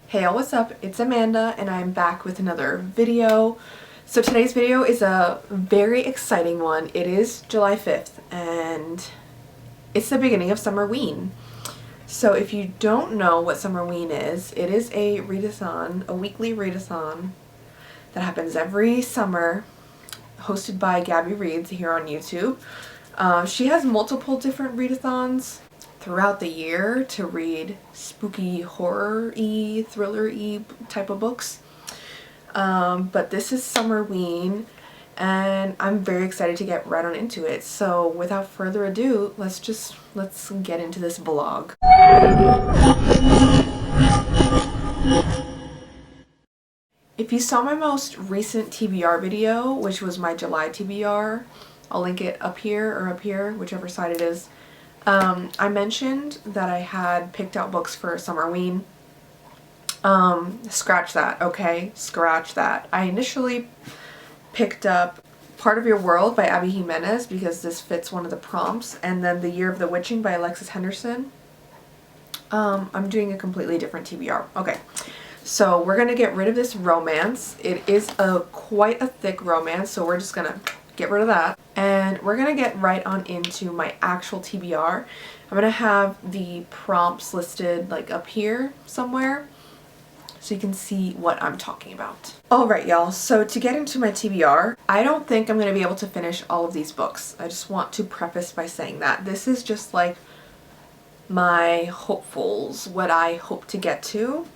Hey y'all, what's up? It's Amanda and I'm back with another video. So today's video is a very exciting one. It is July 5th and it's the beginning of Summerween. So if you don't know what Summerween is, it is a readathon, a weekly readathon that happens every summer, hosted by Gabby Reads here on YouTube. She has multiple different readathons throughout the year to read spooky, horror-y, thriller-y type of books. But this is Summerween and I'm very excited to get right on into it. So without further ado, let's get into this vlog. If you saw my most recent TBR video, which was my July TBR, I'll link it up here or up here, whichever side it is. I mentioned that I had picked out books for Summerween. Scratch that, okay? Scratch that. I initially picked up Part of Your World by Abby Jimenez because this fits one of the prompts, and then The Year of the Witching by Alexis Henderson. I'm doing a completely different TBR. Okay, so we're gonna get rid of this romance. It is quite a thick romance, so we're just gonna get rid of that. And we're gonna get right on into my actual TBR. I'm gonna have the prompts listed like up here somewhere so you can see what I'm talking about. Alright y'all, so to get into my TBR, I don't think I'm gonna be able to finish all of these books. I just want to preface by saying that. This is just like my hopefuls, what I hope to get to.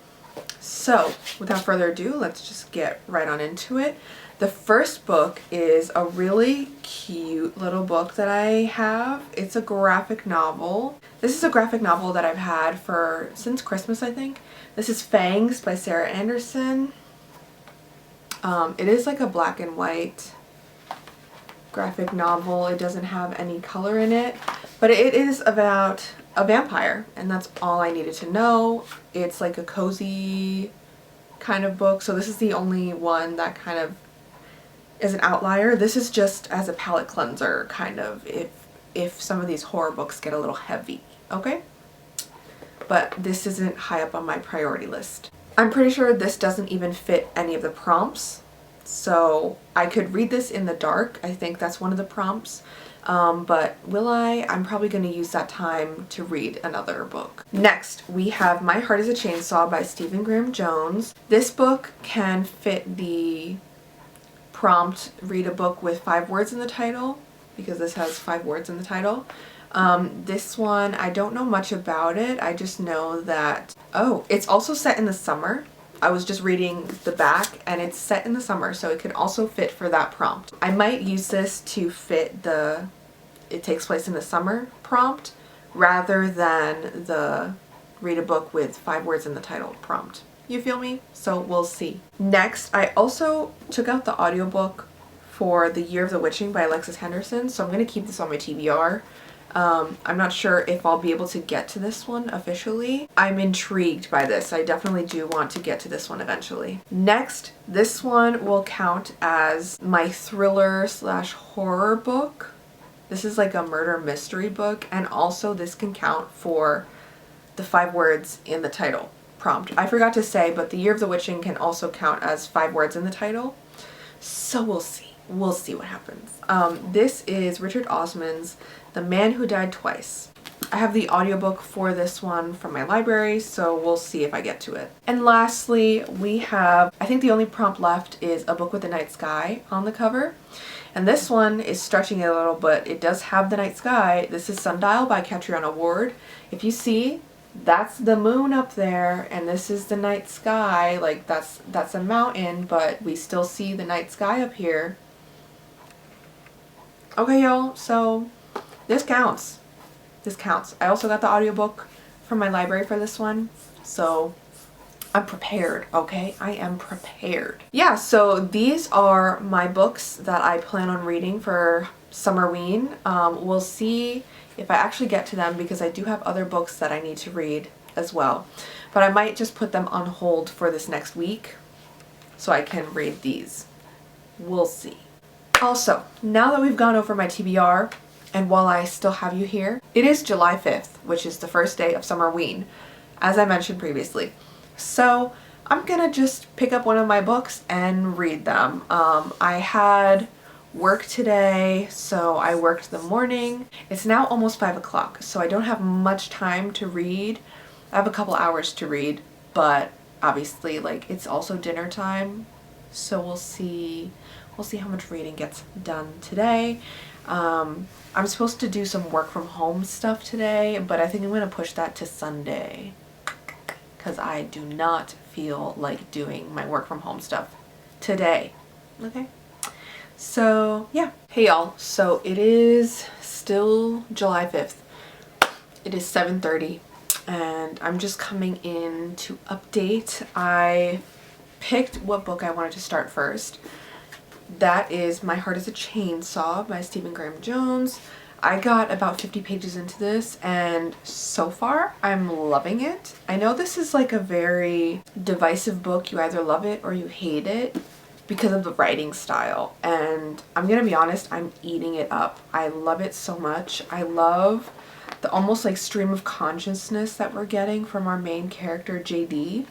So without further ado, let's just get right on into it. The first book is a really cute little book that I have. It's a graphic novel. This is a graphic novel that I've had since Christmas, I think. This is Fangs by Sarah Anderson. It is like a black and white graphic novel. It doesn't have any color in it, but it is about a vampire, and that's all I needed to know. It's like a cozy kind of book, so this is the only one that kind of is an outlier. This is just as a palate cleanser, kind of, if some of these horror books get a little heavy, okay? But this isn't high up on my priority list. I'm pretty sure this doesn't even fit any of the prompts, so I could read this in the dark. I think that's one of the prompts. But will I? I'm probably going to use that time to read another book. Next, we have My Heart is a Chainsaw by Stephen Graham Jones. This book can fit the prompt, read a book with 5 words in the title, because this has 5 words in the title. This one, I don't know much about it. I just know that, oh, it's also set in the summer. I was just reading the back and it's set in the summer, so it could also fit for that prompt. I might use this to fit the it takes place in the summer prompt rather than the read a book with 5 words in the title prompt. You feel me? So we'll see. Next, I also took out the audiobook for The Year of the Witching by Alexis Henderson, so I'm going to keep this on my TBR. I'm not sure if I'll be able to get to this one officially. I'm intrigued by this. I definitely do want to get to this one eventually. Next, this one will count as my thriller / horror book. This is like a murder mystery book, and also this can count for the 5 words in the title prompt. I forgot to say, but The Year of the Witching can also count as 5 words in the title. So we'll see. We'll see what happens. This is Richard Osman's The Man Who Died Twice. I have the audiobook for this one from my library, so we'll see if I get to it. And lastly, we have, I think the only prompt left is A Book with the Night Sky on the cover. And this one is stretching it a little, but it does have the night sky. This is Sundial by Catriona Ward. If you see, that's the moon up there, and this is the night sky. Like that's a mountain, but we still see the night sky up here. Okay, y'all, so this counts. This counts. I also got the audiobook from my library for this one, so I'm prepared, okay? I am prepared. Yeah, so these are my books that I plan on reading for Summerween. We'll see if I actually get to them because I do have other books that I need to read as well. But I might just put them on hold for this next week so I can read these. We'll see. Also, now that we've gone over my TBR, and while I still have you here, it is July 5th, which is the first day of Summerween, as I mentioned previously. So I'm gonna just pick up one of my books and read them. I had work today, so I worked the morning. It's now almost 5 o'clock, so I don't have much time to read. I have a couple hours to read, but obviously like it's also dinner time, so we'll see how much reading gets done today. I'm supposed to do some work from home stuff today, but I think I'm gonna push that to Sunday because I do not feel like doing my work from home stuff today. Okay, so yeah. Hey y'all, so it is still July 5th. It is 7:30 and I'm just coming in to update. I picked what book I wanted to start first. That is My Heart is a Chainsaw by Stephen Graham Jones. I got about 50 pages into this and so far I'm loving it. I know this is like a very divisive book. You either love it or you hate it because of the writing style, and I'm gonna be honest, I'm eating it up. I love it so much. I love the almost like stream of consciousness that we're getting from our main character JD,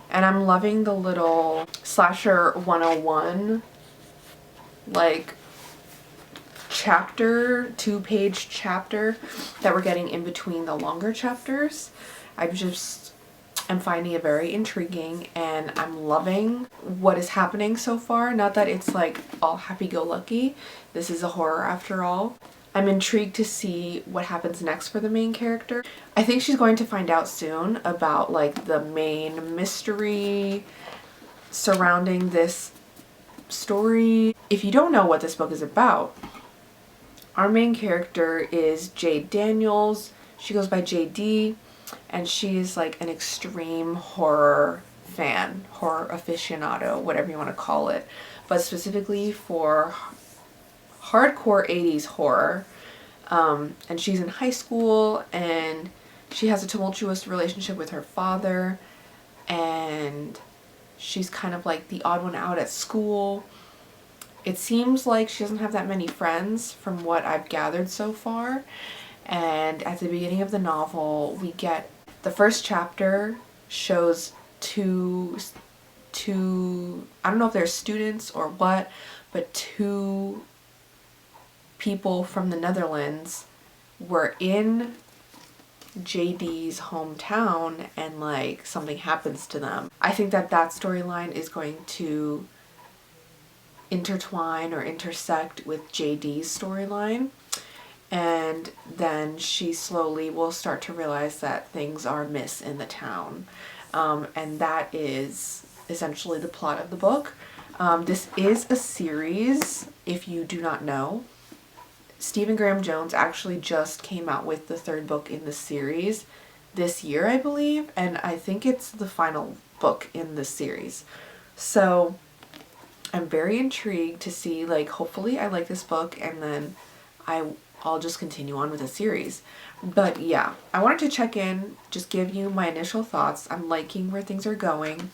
and I'm loving the little slasher 101 like chapter, 2-page chapter that we're getting in between the longer chapters. I'm finding it very intriguing and I'm loving what is happening so far. Not that it's like all happy-go-lucky. This is a horror after all. I'm intrigued to see what happens next for the main character. I think she's going to find out soon about like the main mystery surrounding this story. If you don't know what this book is about, our main character is Jade Daniels. She goes by JD, and she's like an extreme horror fan, horror aficionado, whatever you want to call it, but specifically for hardcore 80s horror. And she's in high school and she has a tumultuous relationship with her father, and she's kind of like the odd one out at school. It seems like she doesn't have that many friends from what I've gathered so far. And at the beginning of the novel, we get the first chapter shows two I don't know if they're students or what, but two people from the Netherlands were in JD's hometown and like something happens to them. I think that storyline is going to intertwine or intersect with JD's storyline, and then she slowly will start to realize that things are amiss in the town, and that is essentially the plot of the book. This is a series, if you do not know. Stephen Graham Jones actually just came out with the 3rd book in the series this year, I believe, and I think it's the final book in the series. So I'm very intrigued to see, like, hopefully I like this book and then I'll just continue on with the series. But yeah, I wanted to check in, just give you my initial thoughts. I'm liking where things are going.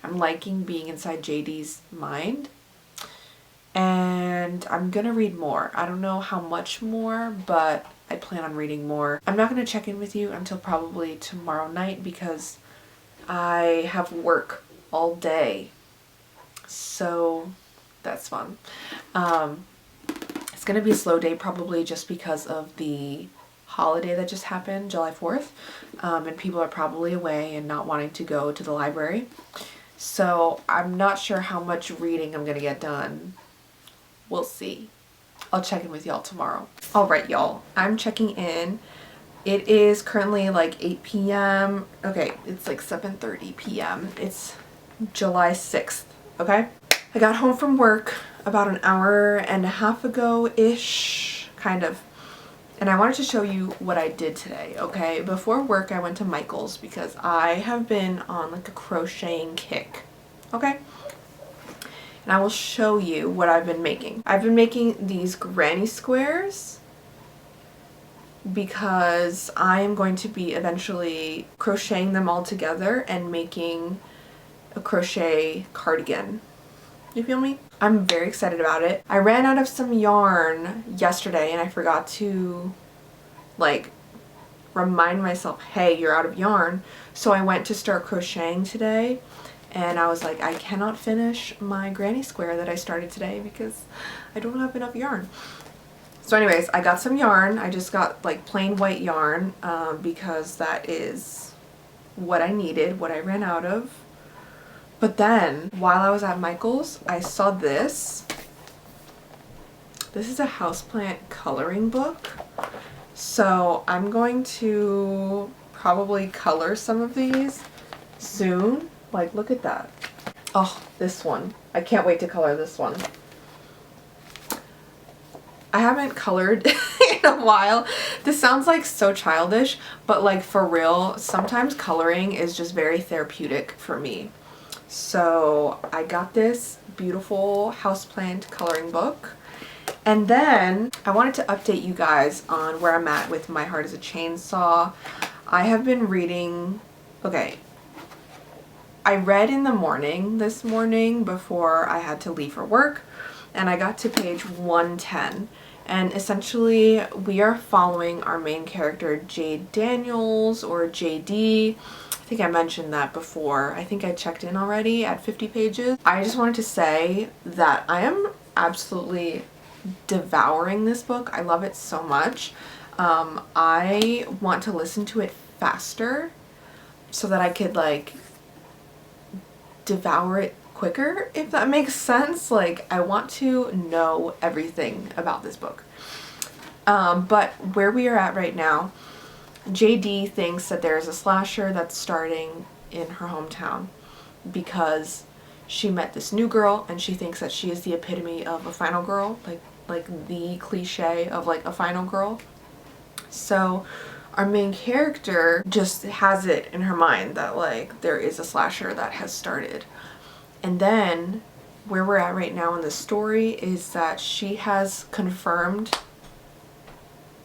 I'm liking being inside JD's mind. And I'm gonna read more. I don't know how much more, but I plan on reading more. I'm not gonna check in with you until probably tomorrow night because I have work all day. So that's fun. It's gonna be a slow day probably just because of the holiday that just happened, July 4th, and people are probably away and not wanting to go to the library. So I'm not sure how much reading I'm gonna get done. We'll see. I'll check in with y'all tomorrow. Alright y'all, I'm checking in. It is currently like 8 p.m. Okay, it's like 7:30 p.m. It's July 6th, okay? I got home from work about an hour and a half ago-ish, kind of. And I wanted to show you what I did today, okay? Before work, I went to Michael's because I have been on like a crocheting kick, okay? And I will show you what I've been making. I've been making these granny squares because I am going to be eventually crocheting them all together and making a crochet cardigan. You feel me? I'm very excited about it. I ran out of some yarn yesterday and I forgot to like remind myself, hey, you're out of yarn. So I went to start crocheting today, and I was like, I cannot finish my granny square that I started today because I don't have enough yarn. So anyways, I got some yarn. I just got like plain white yarn because that is what I needed, what I ran out of. But then while I was at Michael's, I saw this. This is a houseplant coloring book. So I'm going to probably color some of these soon. Like, look at that. Oh, this one. I can't wait to color this one. I haven't colored in a while. This sounds like so childish, but like for real, sometimes coloring is just very therapeutic for me. So I got this beautiful houseplant coloring book. And then I wanted to update you guys on where I'm at with My Heart is a Chainsaw. I have been reading, okay, I read in the morning this morning before I had to leave for work, and I got to page 110. And essentially we are following our main character, Jade Daniels, or JD. I think I mentioned that before. I think I checked in already at 50 pages. I just wanted to say that I am absolutely devouring this book. I love it so much. I want to listen to it faster so that I could like devour it quicker, if that makes sense. Like, I want to know everything about this book. But where we are at right now, JD thinks that there's a slasher that's starting in her hometown because she met this new girl and she thinks that she is the epitome of a final girl, like the cliche of like a final girl. So our main character just has it in her mind that like there is a slasher that has started. And then where we're at right now in the story is that she has confirmed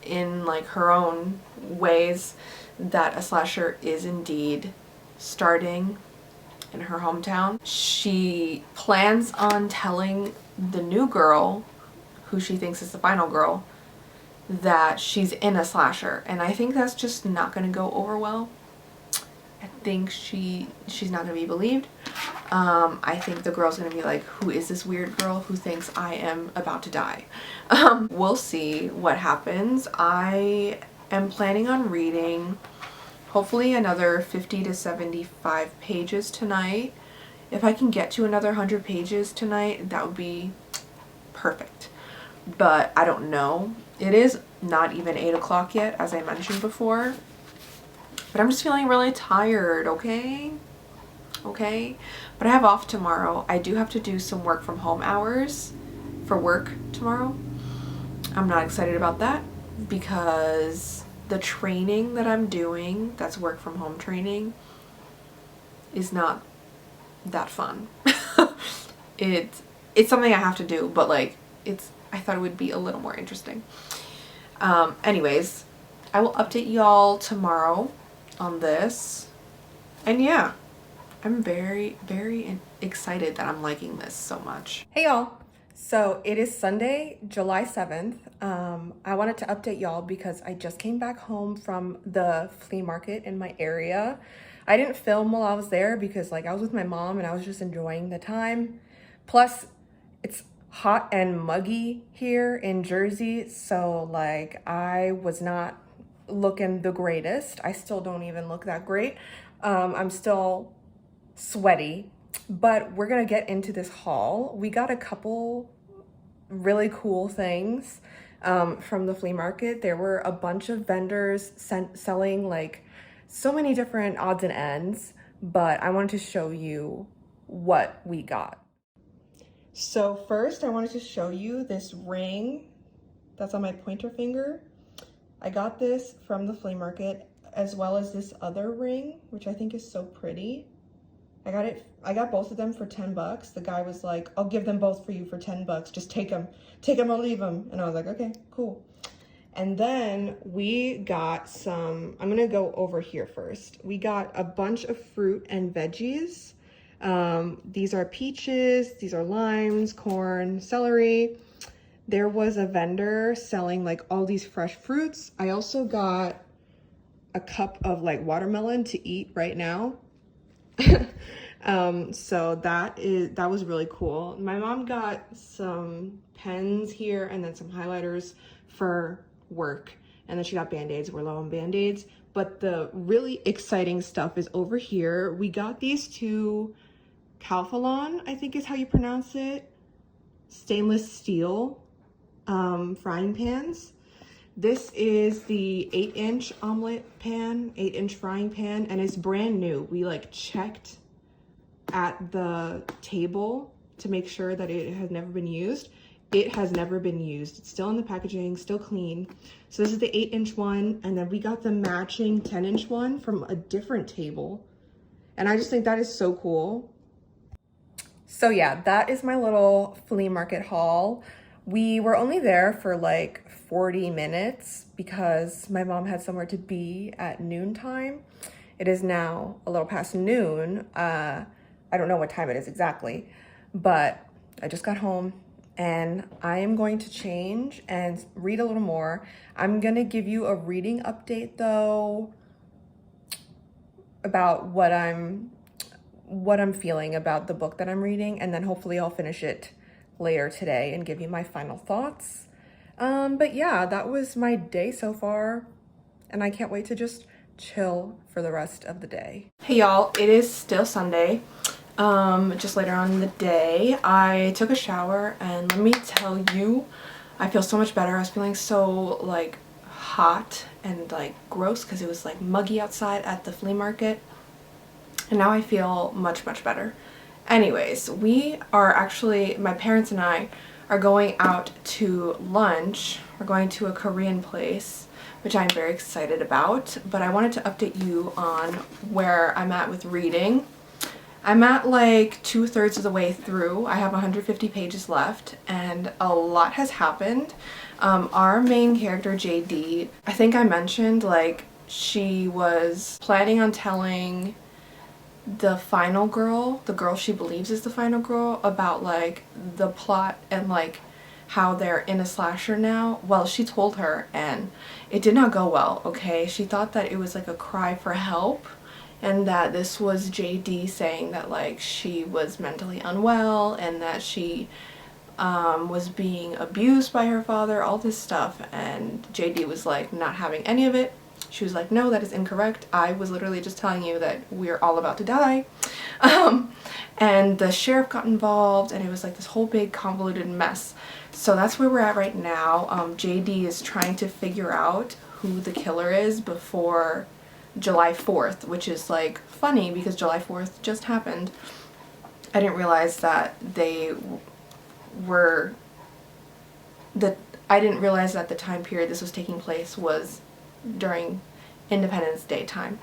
in like her own ways that a slasher is indeed starting in her hometown. She plans on telling the new girl, who she thinks is the final girl, that she's in a slasher, and I think that's just not going to go over well. I think she's not going to be believed. I think the girl's going to be like, who is this weird girl who thinks I am about to die? We'll see what happens. I am planning on reading hopefully another 50 to 75 pages tonight. If I can get to another 100 pages tonight, that would be perfect. But I don't know. It is not even 8 o'clock yet, as I mentioned before. But I'm just feeling really tired, okay? Okay? But I have off tomorrow. I do have to do some work from home hours for work tomorrow. I'm not excited about that because the training that I'm doing, that's work from home training, is not that fun. It's something I have to do, but like I thought it would be a little more interesting. Anyways, I will update y'all tomorrow on this. And yeah, I'm very, very excited that I'm liking this so much. Hey y'all. So it is Sunday, July 7th. I wanted to update y'all because I just came back home from the flea market in my area. I didn't film while I was there because like I was with my mom and I was just enjoying the time. Plus, it's hot and muggy here in Jersey, so like I was not looking the greatest. I still don't even look that great. I'm still sweaty, but we're gonna get into this haul. We got a couple really cool things from the flea market. There were a bunch of vendors selling like so many different odds and ends, but I wanted to show you what we got. So first I wanted to show you this ring that's on my pointer finger. I got this from the flea market, as well as this other ring, which I think is so pretty. I got both of them for 10 bucks. The guy was like, I'll give them both for you for 10 bucks. Just take them or leave them. And I was like, okay, cool. And then we got some, I'm gonna go over here first. We got a bunch of fruit and veggies. These are peaches, these are limes, corn, celery. There was a vendor selling like all these fresh fruits. I also got a cup of like watermelon to eat right now. So that was really cool. My mom got some pens here and then some highlighters for work, and then she got band-aids. We're low on band-aids, but the really exciting stuff is over here. We got these two Calphalon, I think is how you pronounce it, stainless steel frying pans. This is the 8-inch omelet pan, 8-inch frying pan, and it's brand new. We like checked at the table to make sure that it has never been used. It has never been used. It's still in the packaging, still clean. So this is the 8-inch one, and then we got the matching 10-inch one from a different table. And I just think that is so cool. So yeah, that is my little flea market haul. We were only there for like 40 minutes because my mom had somewhere to be at noontime. It is now a little past noon. I don't know what time it is exactly, but I just got home and I am going to change and read a little more. I'm gonna give you a reading update though about what I'm feeling about the book that I'm reading, and then hopefully I'll finish it later today and give you my final thoughts. But yeah, that was my day so far, and I can't wait to just chill for the rest of the day. Hey y'all, it is still Sunday. Just later on in the day, I took a shower, and let me tell you, I feel so much better. I was feeling so like hot and like gross because it was like muggy outside at the flea market. And now I feel much, much better. Anyways, we are actually, my parents and I are going out to lunch. We're going to a Korean place, which I'm very excited about. But I wanted to update you on where I'm at with reading. I'm at like 2/3 of the way through. I have 150 pages left, and a lot has happened. Our main character, JD, I think I mentioned like she was planning on telling the final girl, the girl she believes is the final girl, about like the plot and like how they're in a slasher now. Well, she told her and it did not go well, okay? She thought that it was like a cry for help and that this was JD saying that like she was mentally unwell and that she was being abused by her father, all this stuff, and JD was like not having any of it. She was like, no, that is incorrect. I was literally just telling you that we're all about to die. And the sheriff got involved, and it was like this whole big convoluted mess. So that's where we're at right now. JD is trying to figure out who the killer is before July 4th, which is like funny because July 4th just happened. I didn't realize that I didn't realize that the time period this was taking place was during Independence Day time.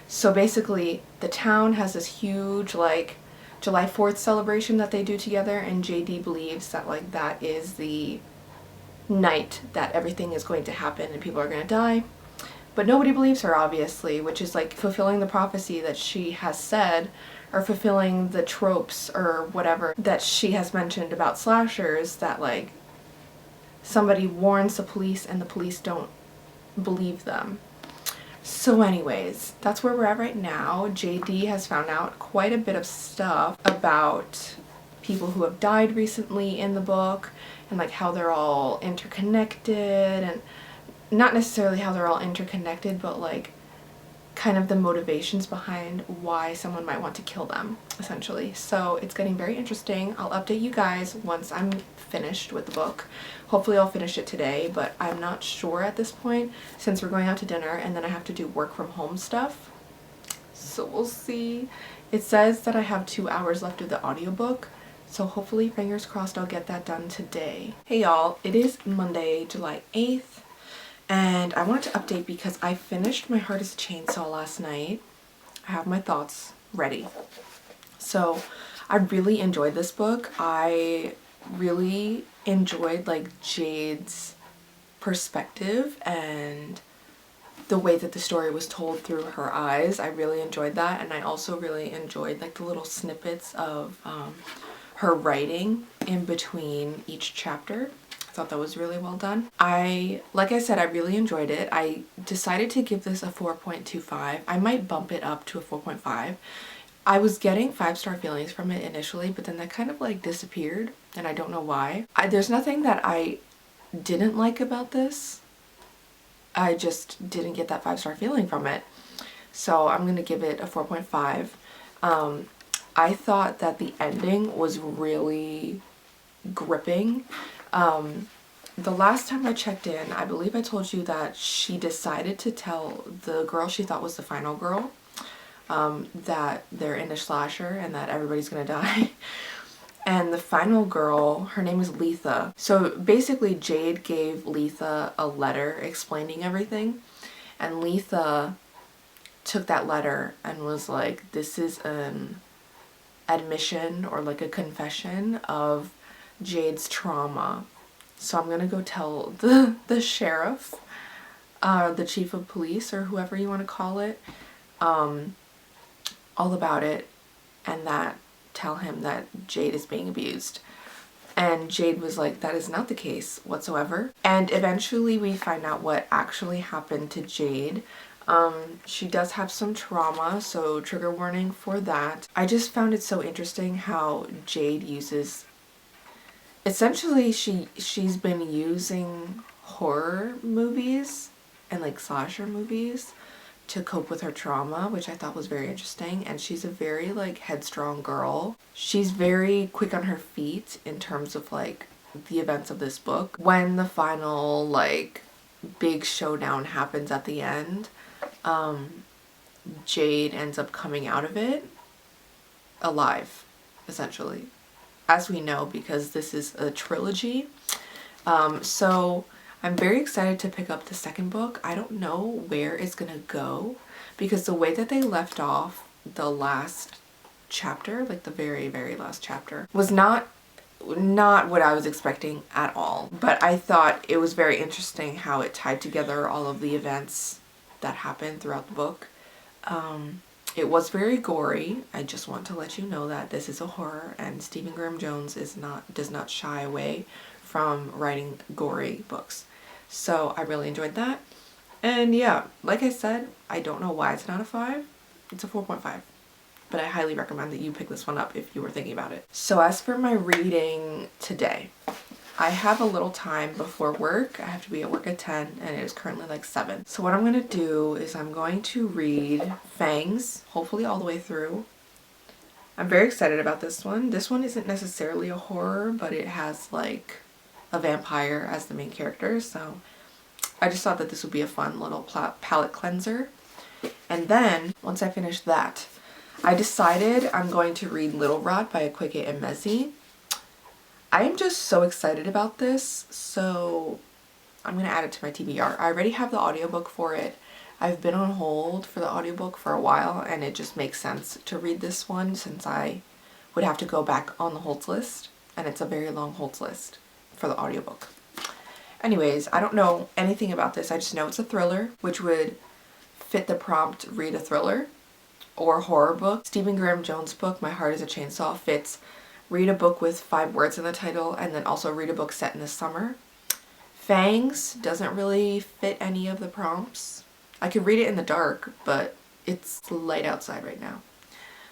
So basically the town has this huge like July 4th celebration that they do together, and JD believes that like that is the night that everything is going to happen and people are going to die. But nobody believes her, obviously, which is like fulfilling the prophecy that she has said, or fulfilling the tropes or whatever that she has mentioned about slashers, that like somebody warns the police and the police don't believe them. So anyways, that's where we're at right now. JD has found out quite a bit of stuff about people who have died recently in the book and like how they're all interconnected, and not necessarily how they're all interconnected, but like kind of the motivations behind why someone might want to kill them, essentially. So it's getting very interesting. I'll update you guys once I'm finished with the book. Hopefully I'll finish it today, but I'm not sure at this point since we're going out to dinner and then I have to do work from home stuff. So we'll see. It says that I have 2 hours left of the audiobook, so hopefully, fingers crossed, I'll get that done today. Hey y'all, it is Monday, July 8th. And I wanted to update because I finished My Heart is a Chainsaw last night. I have my thoughts ready. So I really enjoyed this book. I really enjoyed like Jade's perspective and the way that the story was told through her eyes. I really enjoyed that, and I also really enjoyed like the little snippets of her writing in between each chapter. thought that was really well done. Like I said, I really enjoyed it. I decided to give this a 4.25. I might bump it up to a 4.5. I was getting 5-star feelings from it initially, but then that kind of like disappeared, and I don't know why. There's nothing that I didn't like about this. I just didn't get that 5-star feeling from it. So I'm gonna give it a 4.5. I thought that the ending was really gripping. The last time I checked in, I believe I told you that she decided to tell the girl she thought was the final girl that they're in a slasher and that everybody's gonna die. And the final girl, her name is Letha. So basically Jade gave Letha a letter explaining everything, and Letha took that letter and was like, this is an admission or like a confession of Jade's trauma. So I'm gonna go tell the sheriff, the chief of police, or whoever you want to call it, all about it, and tell him that Jade is being abused. And Jade was like, that is not the case whatsoever. And eventually we find out what actually happened to Jade. She does have some trauma, so trigger warning for that. I just found it so interesting how Jade uses, essentially she's been using horror movies and like slasher movies to cope with her trauma, which I thought was very interesting. And she's a very like headstrong girl. She's very quick on her feet in terms of like the events of this book. When the final like big showdown happens at the end, Jade ends up coming out of it alive, essentially, as we know, because this is a trilogy. So I'm very excited to pick up the second book. I don't know where it's gonna go, because the way that they left off the last chapter, like the very, very last chapter, was not what I was expecting at all. But I thought it was very interesting how it tied together all of the events that happened throughout the book. It was very gory. I just want to let you know that this is a horror, and Stephen Graham Jones does not shy away from writing gory books. So I really enjoyed that. And yeah, like I said, I don't know why it's not a 5. It's a 4.5. But I highly recommend that you pick this one up if you were thinking about it. So as for my reading today, I have a little time before work. I have to be at work at 10 and it is currently like 7. So what I'm going to do is I'm going to read Fangs, hopefully all the way through. I'm very excited about this one. This one isn't necessarily a horror, but it has like a vampire as the main character. So I just thought that this would be a fun little palette cleanser. And then once I finish that, I decided I'm going to read Little Rot by Akwaeke Emezi. I am just so excited about this, so I'm going to add it to my TBR. I already have the audiobook for it. I've been on hold for the audiobook for a while, and it just makes sense to read this one since I would have to go back on the holds list, and it's a very long holds list for the audiobook. Anyways, I don't know anything about this. I just know it's a thriller, which would fit the prompt read a thriller or horror book. Stephen Graham Jones' book, My Heart is a Chainsaw, fits read a book with 5 words in the title, and then also read a book set in the summer. Fangs doesn't really fit any of the prompts. I could read it in the dark, but it's light outside right now.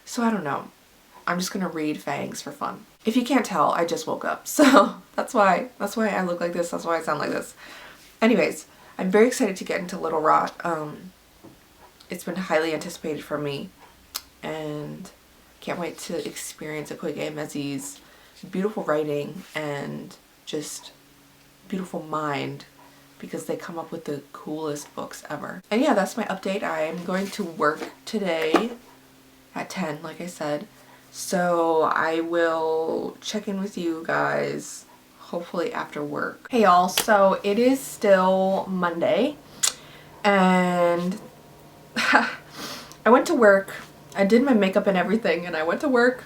So I don't know. I'm just gonna read Fangs for fun. If you can't tell, I just woke up, so that's why I look like this, that's why I sound like this. Anyways, I'm very excited to get into Little Rot. It's been highly anticipated for me, and can't wait to experience Akwaeke Emezi's beautiful writing and just beautiful mind, because they come up with the coolest books ever. And yeah, that's my update. I am going to work today at 10, like I said. So I will check in with you guys hopefully after work. Hey y'all, so it is still Monday, and I went to work. I did my makeup and everything, and I went to work,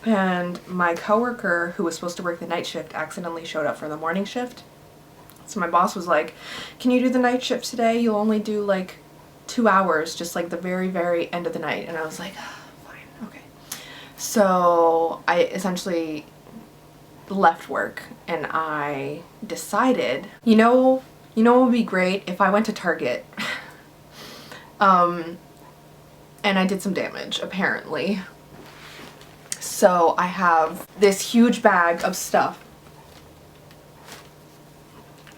and my coworker who was supposed to work the night shift accidentally showed up for the morning shift. So my boss was like, can you do the night shift today? You'll only do like 2 hours, just like the very, very end of the night. And I was like, fine, okay. So I essentially left work and I decided, you know what would be great if I went to Target and I did some damage, apparently. So I have this huge bag of stuff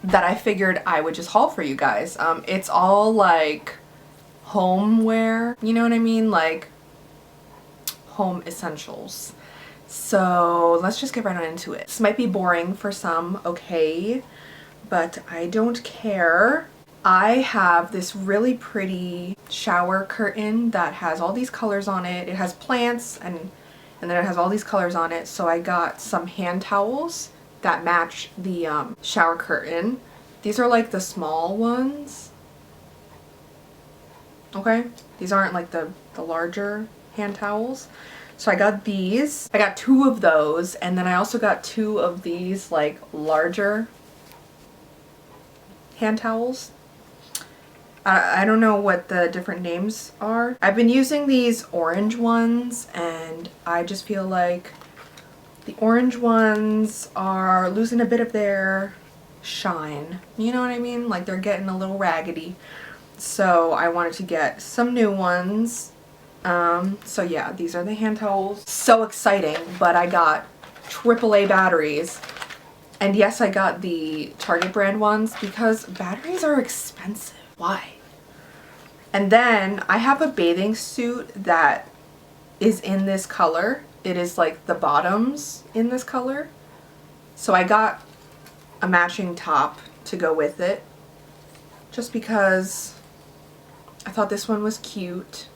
that I figured I would just haul for you guys. It's all like homeware, you know what I mean? Like home essentials. So let's just get right on into it. This might be boring for some, okay, but I don't care. I have this really pretty shower curtain that has all these colors on it. It has plants and then it has all these colors on it. So I got some hand towels that match the shower curtain. These are like the small ones. Okay, these aren't like the larger hand towels. So I got these. I got 2 of those, and then I also got 2 of these like larger hand towels. I don't know what the different names are. I've been using these orange ones, and I just feel like the orange ones are losing a bit of their shine. You know what I mean? Like they're getting a little raggedy. So I wanted to get some new ones. So yeah, these are the hand towels. So exciting, but I got AAA batteries. And yes, I got the Target brand ones because batteries are expensive. Why? And then I have a bathing suit that is in this color. It is like the bottoms in this color. So I got a matching top to go with it just because I thought this one was cute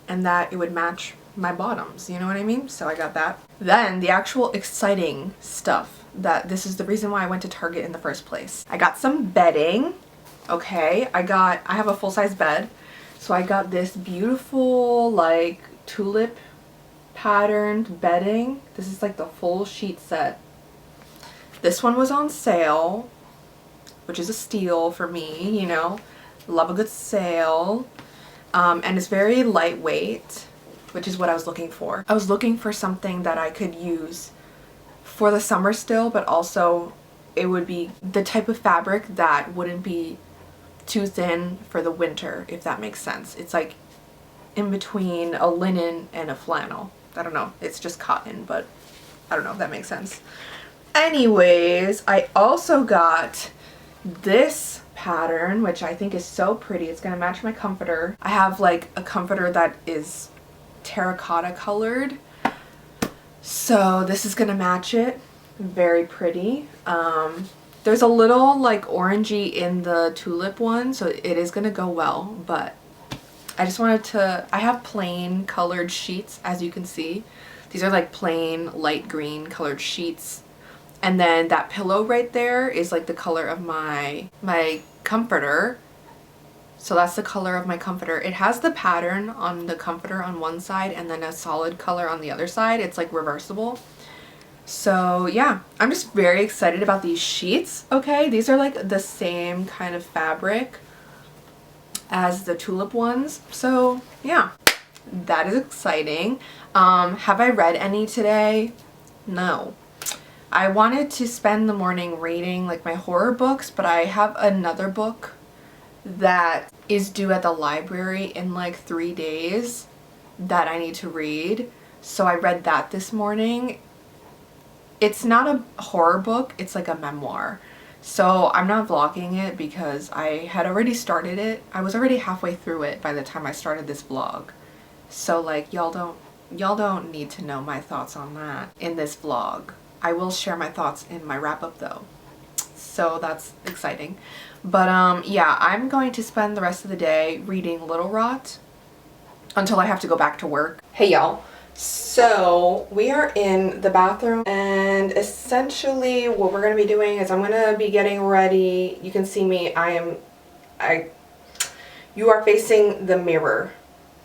and that it would match my bottoms, you know what I mean? So I got that. Then the actual exciting stuff, that this is the reason why I went to Target in the first place. I got some bedding. Okay, I have a full-size bed. So I got this beautiful like tulip patterned bedding. This is like the full sheet set. This one was on sale, which is a steal for me, you know. Love a good sale. And it's very lightweight, which is what I was looking for. I was looking for something that I could use for the summer still, but also it would be the type of fabric that wouldn't be too thin for the winter, if that makes sense. It's like in between a linen and a flannel. I don't know, it's just cotton, but I don't know if that makes sense. Anyways, I also got this pattern, which I think is so pretty. It's gonna match my comforter. I have like a comforter that is terracotta colored, so this is gonna match it. Very pretty. There's a little like orangey in the tulip one, so it is gonna go well, but I just wanted to, I have plain colored sheets, as you can see. These are like plain light green colored sheets. And then that pillow right there is like the color of my comforter. So that's the color of my comforter. It has the pattern on the comforter on one side and then a solid color on the other side. It's like reversible. So yeah, I'm just very excited about these sheets. Okay, these are like the same kind of fabric as the tulip ones. So yeah, that is exciting. Have I read any today? No. I wanted to spend the morning reading like my horror books, but I have another book that is due at the library in like 3 days that I need to read. So I read that this morning. It's not a horror book, it's like a memoir. So I'm not vlogging it because I had already started it. I was already halfway through it by the time I started this vlog. So like y'all don't need to know my thoughts on that in this vlog. I will share my thoughts in my wrap up though. So that's exciting. But yeah, I'm going to spend the rest of the day reading Little Rot until I have to go back to work. Hey y'all. So we are in the bathroom, and essentially what we're going to be doing is I'm going to be getting ready. You can see me. You are facing the mirror,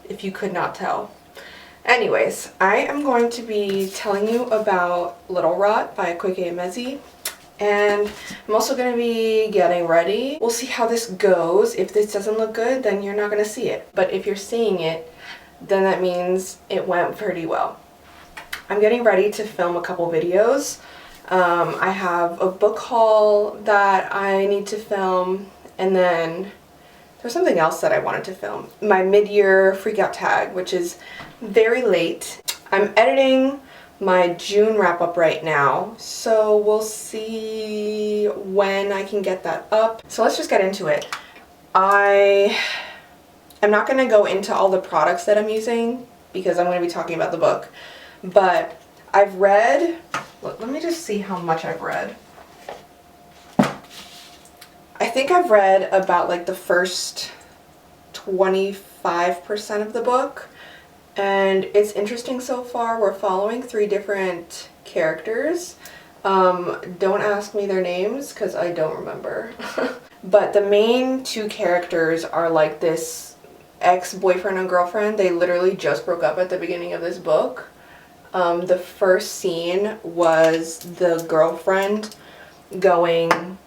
if you could not tell. Anyways, I am going to be telling you about Little Rot by Kweke Emezi, and I'm also going to be getting ready. We'll see how this goes. If this doesn't look good, then you're not going to see it. But if you're seeing it, then that means it went pretty well. I'm getting ready to film a couple videos. I have a book haul that I need to film, and then there's something else that I wanted to film. My mid-year freakout tag, which is very late. I'm editing my June wrap-up right now, so we'll see when I can get that up. So let's just get into it. I'm not going to go into all the products that I'm using because I'm going to be talking about the book, but I've read, let me just see how much I've read. I think I've read about like the first 25% of the book, and it's interesting so far. We're following 3 different characters. Don't ask me their names because I don't remember. But the main 2 characters are like this ex-boyfriend and girlfriend. They literally just broke up at the beginning of this book. The first scene was the girlfriend going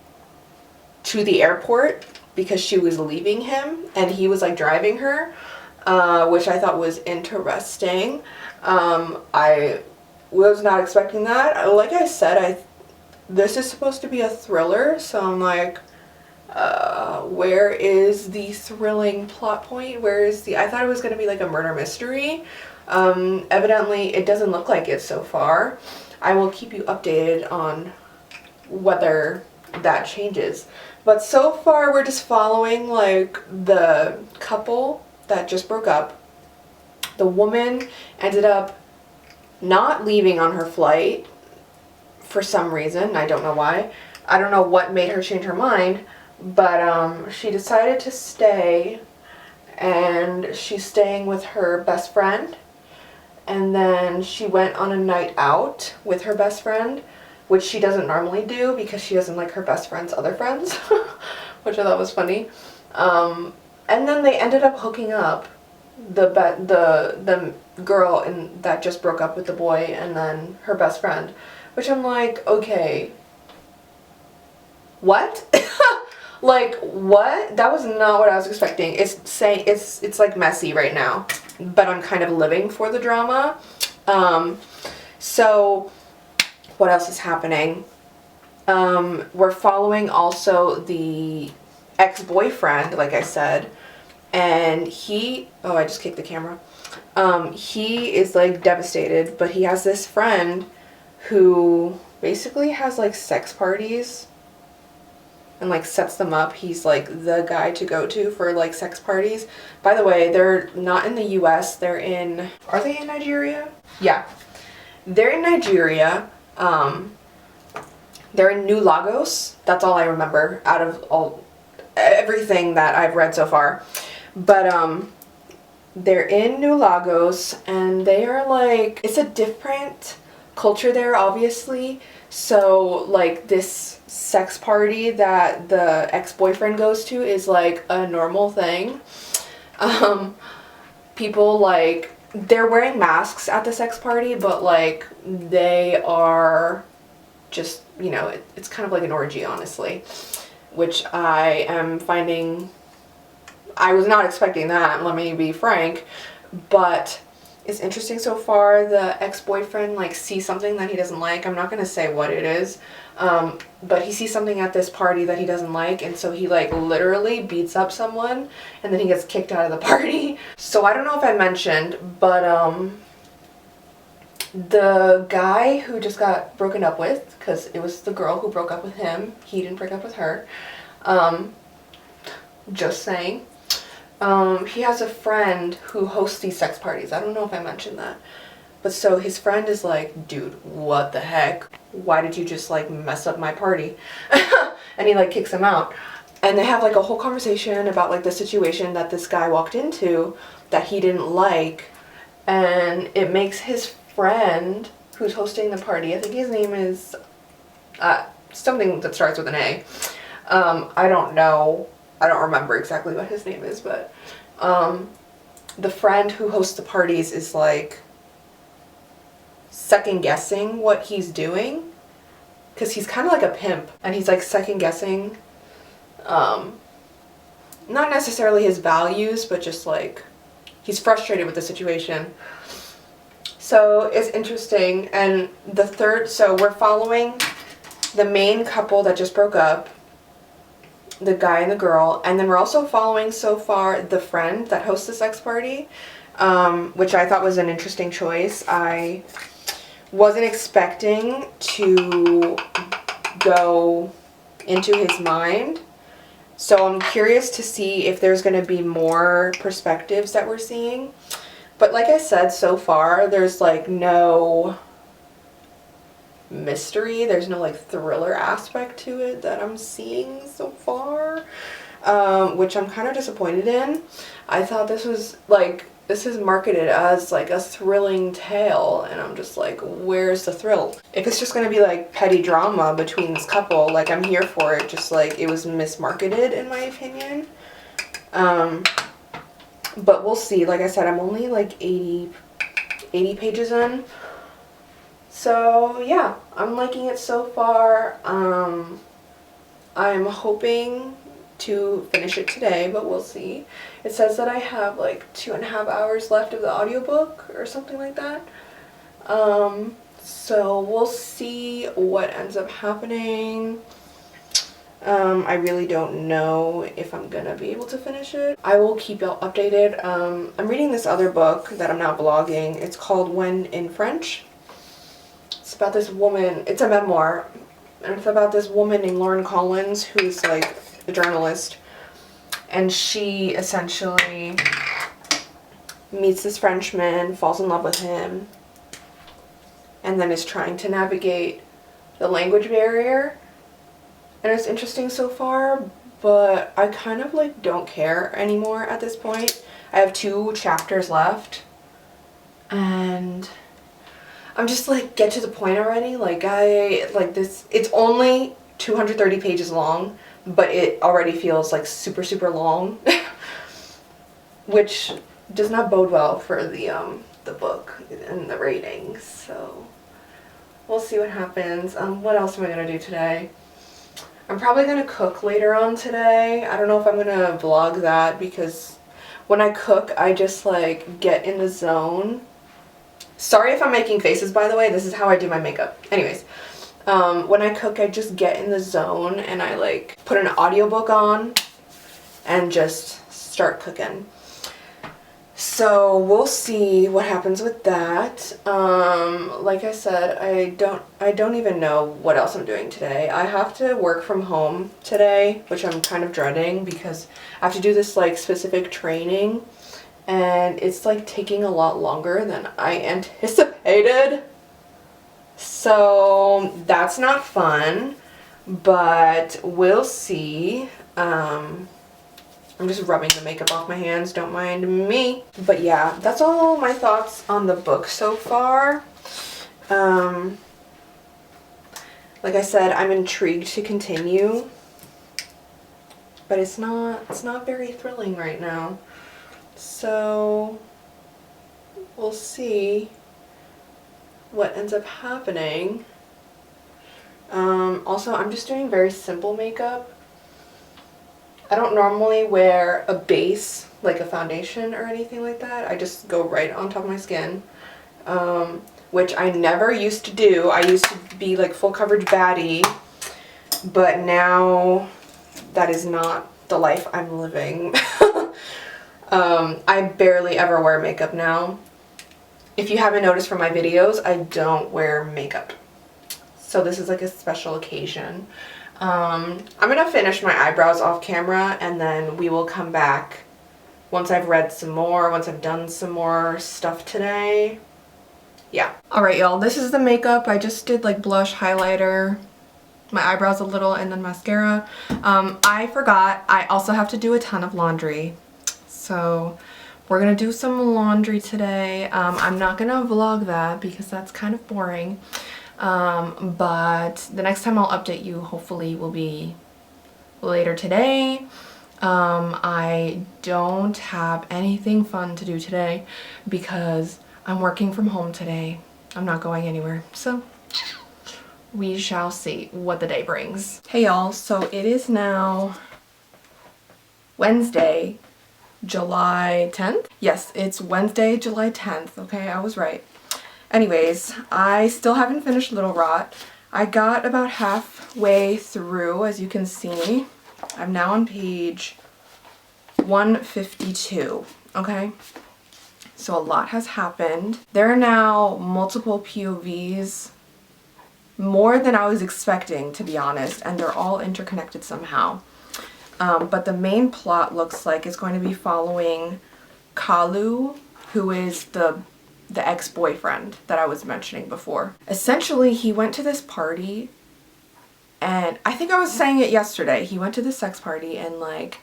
to the airport because she was leaving him and he was like driving her, which I thought was interesting. I was not expecting that. Like I said, this is supposed to be a thriller, so I'm like, where is the thrilling plot point? I thought it was going to be like a murder mystery. Evidently it doesn't look like it so far. I will keep you updated on whether that changes. But so far we're just following like the couple that just broke up. The woman ended up not leaving on her flight for some reason. I don't know why. I don't know what made her change her mind, but she decided to stay, and she's staying with her best friend. And then she went on a night out with her best friend, which she doesn't normally do because she doesn't like her best friend's other friends, which I thought was funny. And then they ended up hooking up, the girl that just broke up with the boy and then her best friend, which I'm like, okay, what? Like, what? That was not what I was expecting. It's like messy right now, but I'm kind of living for the drama. So what else is happening? We're following also the ex-boyfriend, like I said, and oh, I just kicked the camera. He is like devastated, but he has this friend who basically has like sex parties and like sets them up. He's like the guy to go to for like sex parties. By the way, they're not in the US, are they in Nigeria? Yeah, they're in Nigeria. They're in New Lagos. That's all I remember out of everything that I've read so far. But they're in New Lagos, and they are like, it's a different culture there, obviously. So like this sex party that the ex-boyfriend goes to is like a normal thing. People like, they're wearing masks at the sex party, but like they are just, you know, it's kind of like an orgy, honestly, which I am finding, I was not expecting that, let me be frank, but it's interesting so far. The ex-boyfriend like sees something that he doesn't like. I'm not going to say what it is, but he sees something at this party that he doesn't like, and so he like literally beats up someone, and then he gets kicked out of the party. So I don't know if I mentioned, but the guy who just got broken up with, because it was the girl who broke up with him, he didn't break up with her, just saying. He has a friend who hosts these sex parties. I don't know if I mentioned that. But so his friend is like, dude, what the heck? Why did you just like mess up my party? And he like kicks him out. And they have like a whole conversation about like the situation that this guy walked into that he didn't like. And it makes his friend who's hosting the party, I think his name is something that starts with an A. I don't know. I don't remember exactly what his name is, but the friend who hosts the parties is like second guessing what he's doing, because he's kind of like a pimp, and he's like second guessing not necessarily his values, but just like he's frustrated with the situation. So it's interesting. And so we're following the main couple that just broke up, the guy and the girl, and then we're also following so far the friend that hosts the sex party, which I thought was an interesting choice. I wasn't expecting to go into his mind, so I'm curious to see if there's going to be more perspectives that we're seeing. But like I said, so far there's like no mystery, there's no like thriller aspect to it that I'm seeing so far, which I'm kind of disappointed in. I thought this was like, this is marketed as like a thrilling tale, and I'm just like, where's the thrill? If it's just gonna be like petty drama between this couple, like I'm here for it, just like it was mismarketed in my opinion. But we'll see. Like I said, I'm only like 80 pages in. So yeah, I'm liking it so far. I'm hoping to finish it today, but we'll see. It says that I have like 2.5 hours left of the audiobook or something like that. So we'll see what ends up happening. I really don't know if I'm gonna be able to finish it. I will keep y'all updated. I'm reading this other book that I'm now vlogging. It's called When in French. It's about this woman, it's a memoir, and it's about this woman named Lauren Collins, who's like a journalist, and she essentially meets this Frenchman, falls in love with him, and then is trying to navigate the language barrier. And it's interesting so far, but I kind of like don't care anymore at this point. I have 2 chapters left, and I'm just like, get to the point already. Like this, it's only 230 pages long, but it already feels like super, super long, which does not bode well for the book and the ratings. So we'll see what happens. What else am I gonna do today? I'm probably gonna cook later on today. I don't know if I'm gonna vlog that, because when I cook, I just like get in the zone. Sorry if I'm making faces, by the way. This is how I do my makeup. Anyways, when I cook, I just get in the zone and I like put an audiobook on and just start cooking. So we'll see what happens with that. Like I said, I don't even know what else I'm doing today. I have to work from home today, which I'm kind of dreading because I have to do this like specific training, and it's like taking a lot longer than I anticipated. So that's not fun, but we'll see. I'm just rubbing the makeup off my hands, don't mind me. But yeah, that's all my thoughts on the book so far. Like I said, I'm intrigued to continue, but it's not very thrilling right now. So we'll see what ends up happening. Also, I'm just doing very simple makeup. I don't normally wear a base, like a foundation or anything like that. I just go right on top of my skin, which I never used to do. I used to be like full coverage baddie, but now that is not the life I'm living. I barely ever wear makeup now. If you haven't noticed from my videos, I don't wear makeup. So this is like a special occasion. I'm gonna finish my eyebrows off camera, and then we will come back once I've read some more, once I've done some more stuff today. Yeah. Alright y'all, this is the makeup. I just did like blush, highlighter, my eyebrows a little, and then mascara. I forgot, I also have to do a ton of laundry. So we're gonna do some laundry today. I'm not gonna vlog that because that's kind of boring. But the next time I'll update you hopefully will be later today. I don't have anything fun to do today because I'm working from home today. I'm not going anywhere. So we shall see what the day brings. Hey y'all, so it is now Wednesday, July 10th? Yes, it's Wednesday, July 10th. Okay, I was right. Anyways, I still haven't finished Little Rot. I got about halfway through, as you can see. I'm now on page 152, okay? So a lot has happened. There are now multiple POVs, more than I was expecting, to be honest, and they're all interconnected somehow. But the main plot looks like it's going to be following Kalu, who is the ex-boyfriend that I was mentioning before. Essentially, he went to this party, and I think I was saying it yesterday. He went to the sex party, and like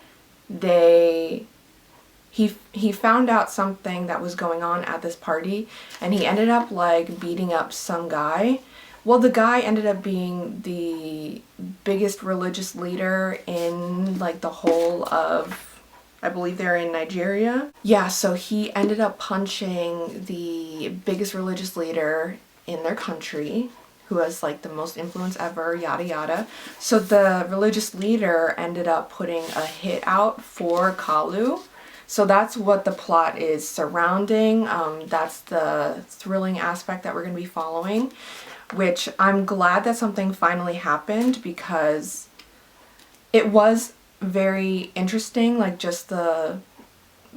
he found out something that was going on at this party, and he ended up like beating up some guy. Well, the guy ended up being the biggest religious leader in like the whole of, I believe they're in Nigeria. Yeah, so he ended up punching the biggest religious leader in their country, who has like the most influence ever, yada yada. So the religious leader ended up putting a hit out for Kalu. So that's what the plot is surrounding. That's the thrilling aspect that we're going to be following, which I'm glad that something finally happened, because it was very interesting, like just the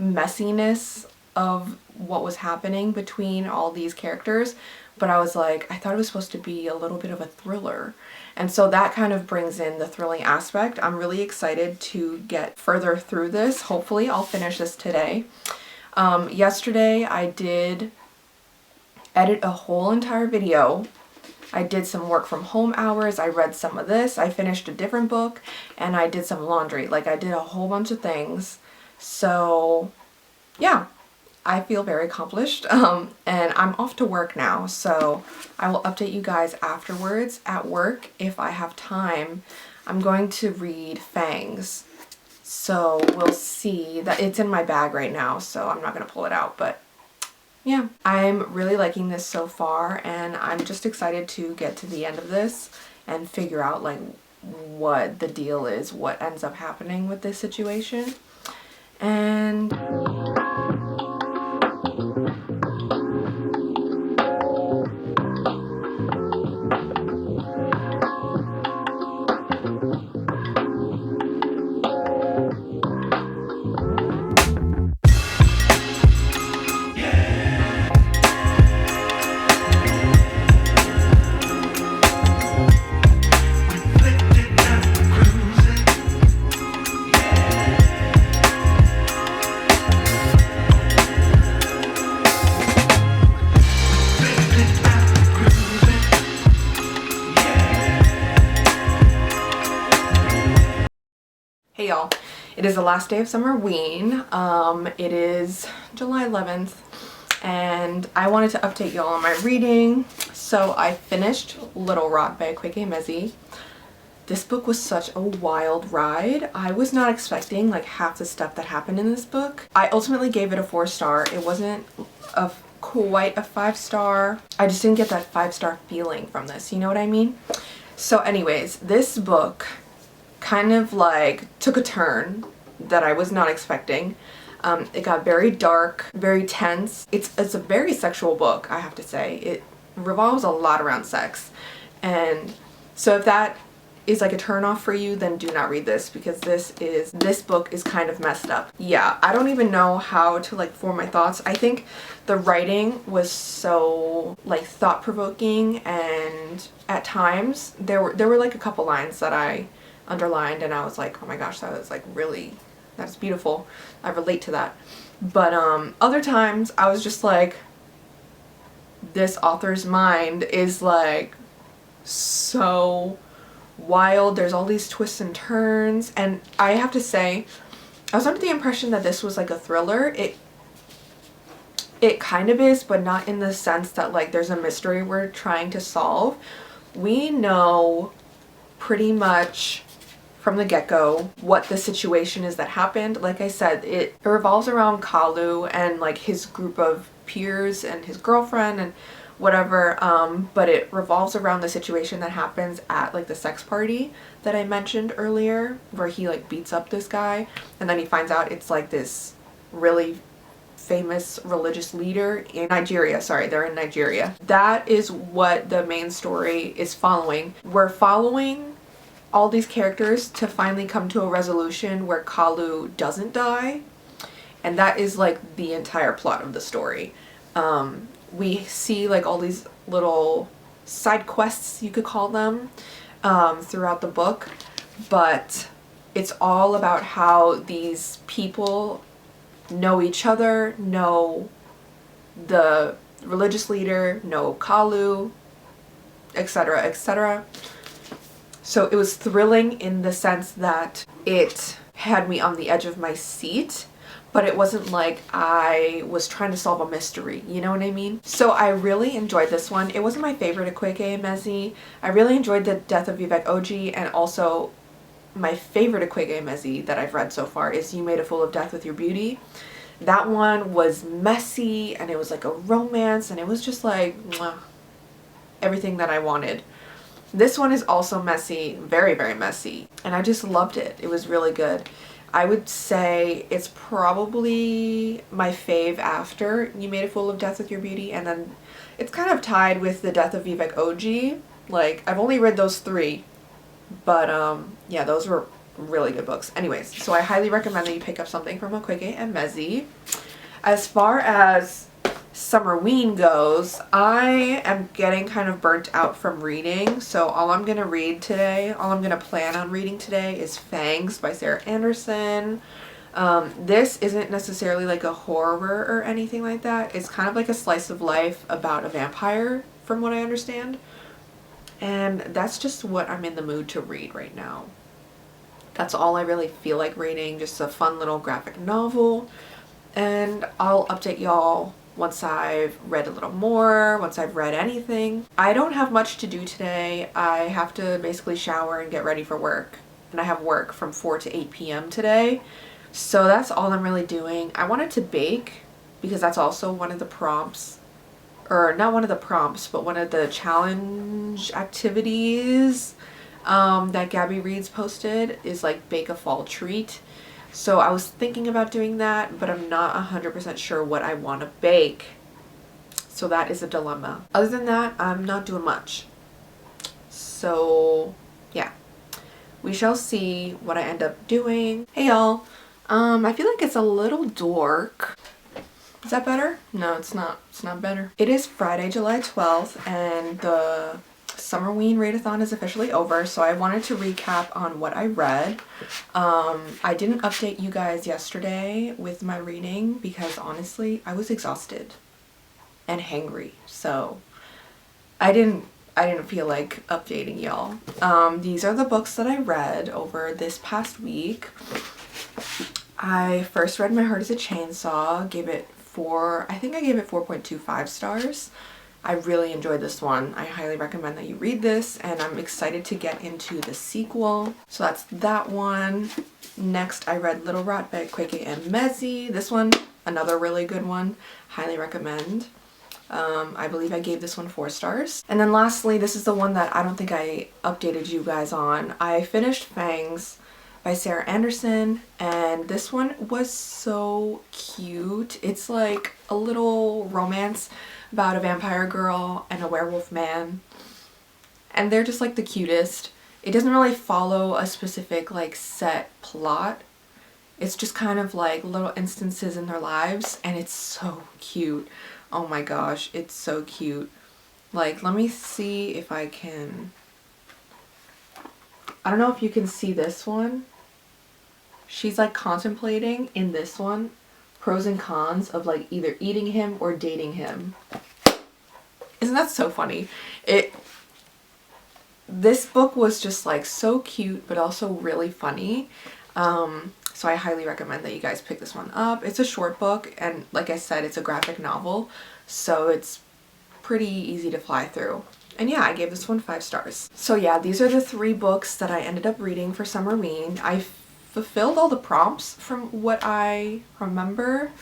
messiness of what was happening between all these characters. But I was like, I thought it was supposed to be a little bit of a thriller. And so that kind of brings in the thrilling aspect. I'm really excited to get further through this. Hopefully I'll finish this today. Yesterday I did edit a whole entire video. I did some work from home hours, I read some of this, I finished a different book, and I did some laundry. Like, I did a whole bunch of things. So yeah, I feel very accomplished, and I'm off to work now, so I will update you guys afterwards at work if I have time. I'm going to read Fangs, so we'll see. That it's in my bag right now, so I'm not going to pull it out, but yeah, I'm really liking this so far, and I'm just excited to get to the end of this and figure out like what the deal is, what ends up happening with this situation. And hey y'all, it is the last day of Summerween. It is July 11th, and I wanted to update y'all on my reading. So I finished Little Rock by Kweke Mezi. This book was such a wild ride. I was not expecting like half the stuff that happened in this book. I ultimately gave it a 4-star. It wasn't quite a 5-star. I just didn't get that 5-star feeling from this, you know what I mean? So anyways, this book kind of like took a turn that I was not expecting. It got very dark, very tense. It's a very sexual book, I have to say. It revolves a lot around sex. And so if that is like a turn off for you, then do not read this, because this book is kind of messed up. Yeah, I don't even know how to like form my thoughts. I think the writing was so like thought-provoking, and at times there were like a couple lines that I underlined and I was like, oh my gosh, that was like really, that's beautiful. I relate to that. But other times I was just like, this author's mind is like so wild. There's all these twists and turns, and I have to say, I was under the impression that this was like a thriller. It kind of is, but not in the sense that like there's a mystery we're trying to solve. We know pretty much from the get-go what the situation is that happened. Like I said, it revolves around Kalu and like his group of peers and his girlfriend and whatever, but it revolves around the situation that happens at like the sex party that I mentioned earlier, where he like beats up this guy, and then he finds out it's like this really famous religious leader in Nigeria. Sorry, they're in Nigeria. That is what the main story is following. We're following all these characters to finally come to a resolution where Kalu doesn't die. And that is like the entire plot of the story. We see like all these little side quests, you could call them, throughout the book. But it's all about how these people know each other, know the religious leader, know Kalu, etc., etc. So it was thrilling in the sense that it had me on the edge of my seat, but it wasn't like I was trying to solve a mystery, you know what I mean? So I really enjoyed this one. It wasn't my favorite Ekwege Emezi. I really enjoyed The Death of Vivek Oji, and also my favorite Ekwege Emezi that I've read so far is You Made a Fool of Death with Your Beauty. That one was messy, and it was like a romance, and it was just like mwah, everything that I wanted. This one is also messy, very, very messy, and I just loved it. It was really good. I would say it's probably my fave after You Made a Fool of Death with Your Beauty, and then it's kind of tied with The Death of Vivek Oji. Like, I've only read those 3, but yeah, those were really good books. Anyways, so I highly recommend that you pick up something from Ekwege Emezi. As far as Summerween goes, I am getting kind of burnt out from reading, so all I'm gonna read today, all I'm gonna plan on reading today is Fangs by Sarah Anderson. This isn't necessarily like a horror or anything like that. It's kind of like a slice of life about a vampire, from what I understand. And that's just what I'm in the mood to read right now. That's all I really feel like reading, just a fun little graphic novel. And I'll update y'all once I've read a little more, once I've read anything. I don't have much to do today. I have to basically shower and get ready for work. And I have work from 4 to 8 p.m. today. So that's all I'm really doing. I wanted to bake because that's also one of the prompts, or not one of the prompts, but one of the challenge activities that Gabby Reed's posted is like bake a fall treat. So I was thinking about doing that, but I'm not 100% sure what I want to bake. So that is a dilemma. Other than that, I'm not doing much. So yeah, we shall see what I end up doing. Hey y'all, I feel like it's a little dark. Is that better? No, it's not. It's not better. It is Friday, July 12th, and the Summerween readathon is officially over, so I wanted to recap on what I read. I didn't update you guys yesterday with my reading because honestly, I was exhausted and hangry, so I didn't feel like updating y'all. These are the books that I read over this past week. I first read My Heart is a Chainsaw, gave it I think I gave it 4.25 stars. I really enjoyed this one. I highly recommend that you read this, and I'm excited to get into the sequel. So that's that one. Next, I read Little Rat by Ekwege Emezi. This one, another really good one. Highly recommend. I believe I gave this one 4 stars. And then lastly, this is the one that I don't think I updated you guys on. I finished Fangs by Sarah Anderson, and this one was so cute. It's like a little romance about a vampire girl and a werewolf man, and they're just like the cutest. It doesn't really follow a specific like set plot. It's just kind of like little instances in their lives, and it's so cute. Oh my gosh, it's so cute. Like, let me see if I can, I don't know if you can see this one. She's like contemplating in this one pros and cons of like either eating him or dating him. Isn't that so funny? This book was just like so cute, but also really funny. So I highly recommend that you guys pick this one up. It's a short book, and like I said, it's a graphic novel, so it's pretty easy to fly through. And yeah, I gave this one 5 stars. So yeah, these are the 3 books that I ended up reading for Summerween. I fulfilled all the prompts from what I remember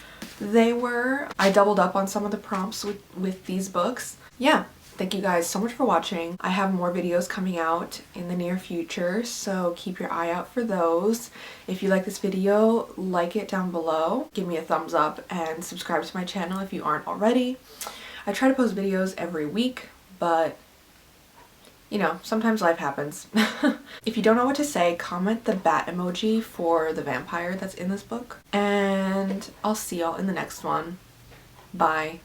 they were. I doubled up on some of the prompts with these books. Yeah, Thank you guys so much for watching. I have more videos coming out in the near future, so keep your eye out for those. If you like this video, like it down below, give me a thumbs up, and subscribe to my channel if you aren't already. I try to post videos every week, but you know, sometimes life happens. If you don't know what to say, comment the bat emoji for the vampire that's in this book. And I'll see y'all in the next one. Bye.